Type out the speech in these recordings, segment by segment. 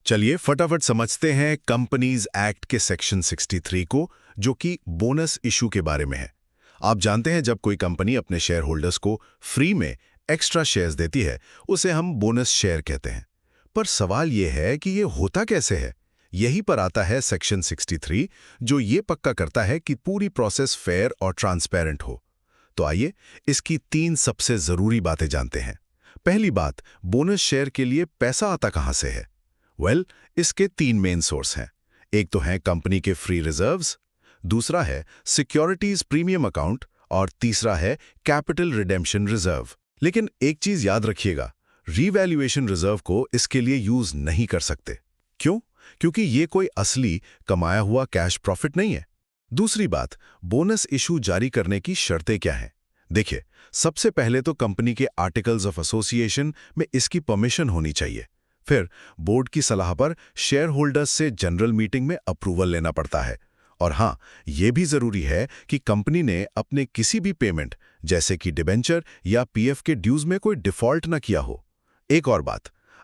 चलिए फटाफट समझते हैं कंपनीज एक्ट के सेक्शन 63 को, जो कि बोनस इशू के बारे में है। आप जानते हैं जब कोई कंपनी अपने शेयर होल्डर्स को फ्री में एक्स्ट्रा शेयर्स देती है, उसे हम बोनस शेयर कहते हैं। पर सवाल यह है कि ये होता कैसे है। यहीं पर आता है सेक्शन 63, जो ये पक्का करता है कि पूरी प्रोसेस फेयर और ट्रांसपेरेंट हो। तो आइए इसकी 3 सबसे जरूरी बातें जानते हैं। पहली बात, बोनस शेयर के लिए पैसा आता कहां से है। इसके 3 मेन सोर्स हैं। एक तो है कंपनी के फ्री रिजर्व्स, दूसरा है सिक्योरिटीज प्रीमियम अकाउंट और तीसरा है कैपिटल रिडेम्पशन रिजर्व। लेकिन एक चीज याद रखिएगा, रीवैल्यूएशन रिजर्व को इसके लिए यूज नहीं कर सकते। क्यों? क्योंकि ये कोई असली कमाया हुआ कैश प्रॉफिट नहीं है। दूसरी बात, बोनस इशू जारी करने की शर्तें क्या हैं। देखिए, सबसे पहले तो कंपनी के आर्टिकल्स ऑफ एसोसिएशन में इसकी परमिशन होनी चाहिए। फिर बोर्ड की सलाह पर शेयर होल्डर्स से जनरल मीटिंग में अप्रूवल लेना पड़ता है। और हाँ, यह भी जरूरी है कि कंपनी ने अपने किसी भी पेमेंट, जैसे कि डिबेंचर या पीएफ के ड्यूज में कोई डिफॉल्ट न किया हो। एक और बात,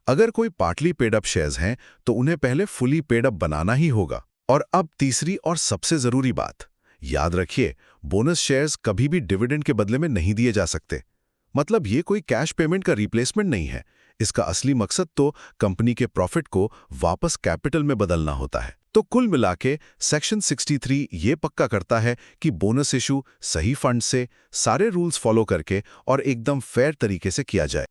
अगर कोई पार्टली पेड अप शेयर्स हैं तो उन्हें पहले फुली पेड अप बनाना ही होगा। और अब तीसरी और सबसे जरूरी बात, याद रखिए, बोनस शेयर्स कभी भी डिविडेंड के बदले में नहीं दिए जा सकते। मतलब ये कोई कैश पेमेंट का रिप्लेसमेंट नहीं है। इसका असली मकसद तो कंपनी के प्रॉफिट को वापस कैपिटल में बदलना होता है। तो कुल मिलाके सेक्शन 63 ये पक्का करता है कि बोनस इशू सही फंड से, सारे रूल्स फॉलो करके और एकदम फेयर तरीके से किया जाए।